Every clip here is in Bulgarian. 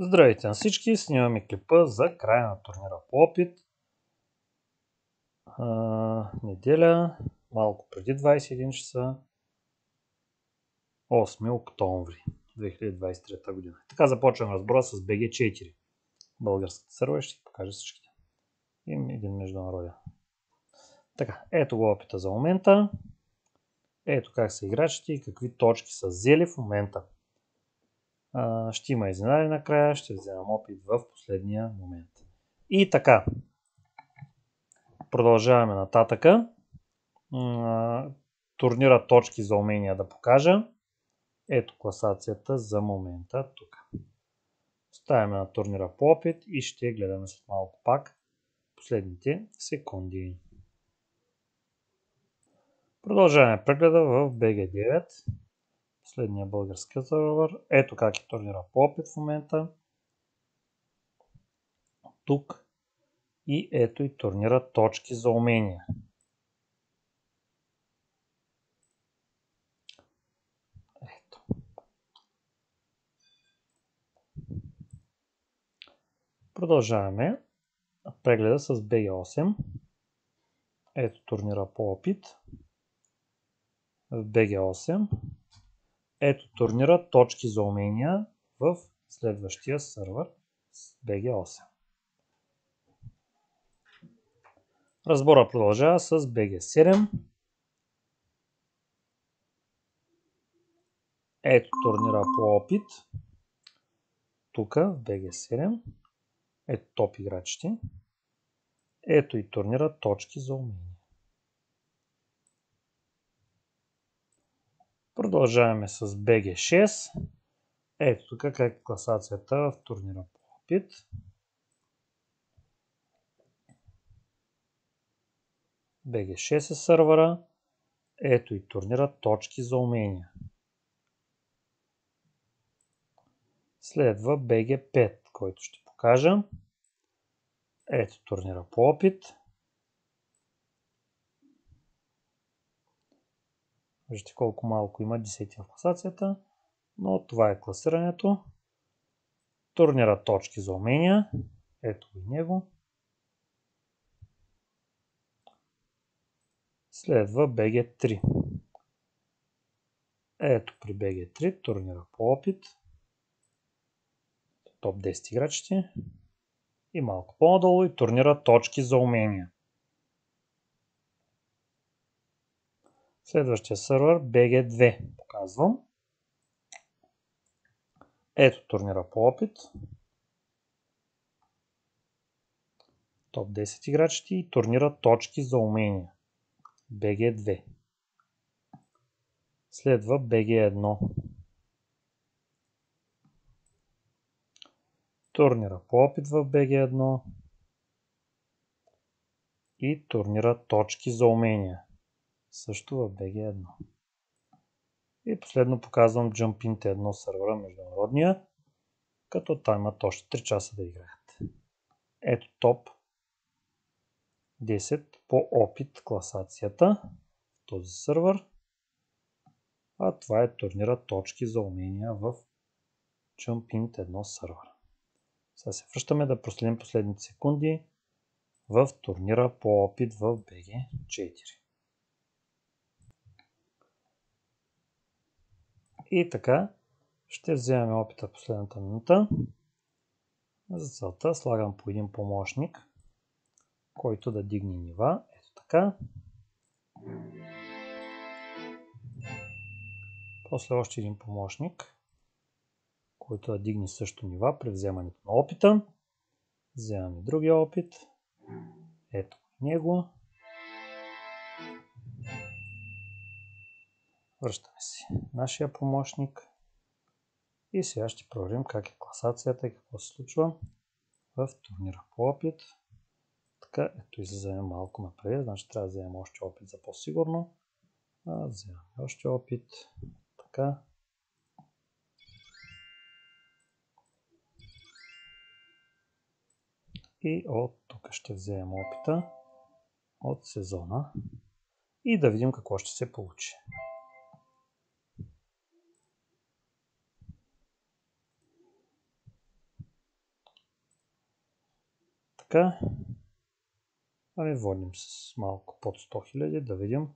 Здравейте на всички, снимаме клипа за края на турнира по опит. Неделя, малко преди 21 часа, 8 октомври 2023 година. Така започвам разбора с BG4. Българската сървър, ще покажа всичките. Има един международен. Така, ето го опита за момента. Ето как са играчите и какви точки са взели в момента. Ще има изненади накрая, ще вземам опит в последния момент. И така, продължаваме нататъка. Турнира точки за умения да покажа. Ето класацията за момента тук. Ставяме на турнира по опит и ще гледаме след малко пак последните секунди. Продължаваме прегледа в BG9. Последния български сървър. Ето как е турнира по опит в момента. Тук. И ето и турнира точки за умения. Ето. Продължаваме прегледа с BG8. Ето турнира по опит. В BG8. Ето турнира точки за умения в следващия сървър с BG8. Разбора продължава с BG7. Ето турнира по опит. Тук в BG7. Ето топ играчите. Ето и турнира точки за умения. Продължаваме с BG6. Ето тук как е класацията в турнира по опит. BG6 е сървъра. Ето и турнира точки за умения. Следва BG5, който ще покажа. Ето турнира по опит. Вижте колко малко има 10 в класацията, но това е класирането. Турнира точки за умения. Ето и него. Следва BG3. Ето при BG3 турнира по опит. Топ 10 играчите. И малко по-надолу и турнира точки за умения. Следващия сървър BG2 показвам. Ето турнира по опит. Топ 10 играчите и турнира точки за умения. BG2. Следва BG1. Турнира по опит в BG1. И турнира точки за умения. Също в BG1. И последно показвам Jump Into 1 сървъра международния, като там имат още 3 часа да играят. Ето топ 10 по опит класацията в този сървър. А това е турнира точки за умения в Jump Into 1 сървър. Сега се връщаме да проследим последните секунди в турнира по опит в BG4. И така, ще вземем опита в последната минута. За целта слагам по един помощник, който да дигне нива. Ето така. После още един помощник, който да дигне също нива при вземането на опита. Вземаме другия опит. Ето него. Връщаме си нашия помощник. И сега ще проверим как е класацията и какво се случва в турнира по опит. Така, ето излизаме малко напред, значи трябва да вземем още опит за по-сигурно. Вземаме още опит. Така. И от тук ще вземем опита от сезона и да видим какво ще се получи. Така. Ами водим с малко под 100 000, да видим.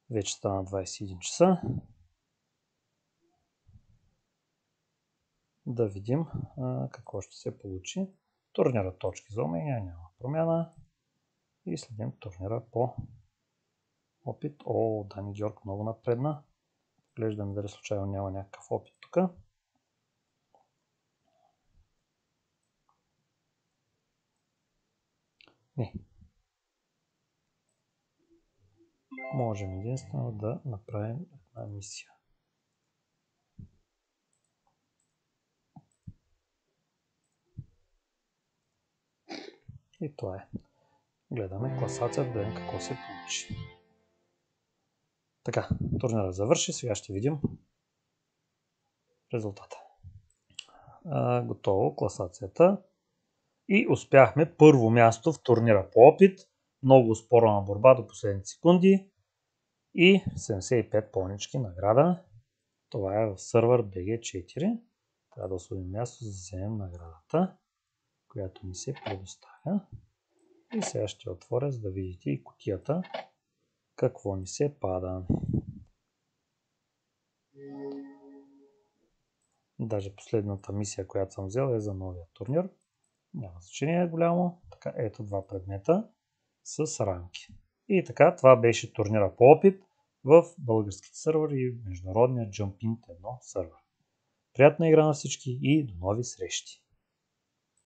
Вече стана 21 часа. Да видим какво ще се получи. Турнира точки за умения, няма промяна. И следим турнира по опит. О, Дани Георг много напредна. Глеждам дали случайно няма някакъв опит тук. Не. Можем единствено да направим една мисия. И това е. Гледаме класацията, да видим какво се получи. Така, турнира завърши, сега ще видим резултата. Готово, класацията. И успяхме първо място в турнира по опит. Много спорна борба до последните секунди. И 75 понички награда. Това е в сървър BG4. Трябва да освободим място, за да вземем наградата, която ни се предоставя. И сега ще отворя, за да видите и кутията какво ни се пада. Даже последната мисия, която съм взел, е за новия турнир. Няма значение голямо. Така, ето два предмета с рамки. И така, това беше турнира по опит в българските сървъри и международния Jump Int 1 сървър. Приятна игра на всички и до нови срещи!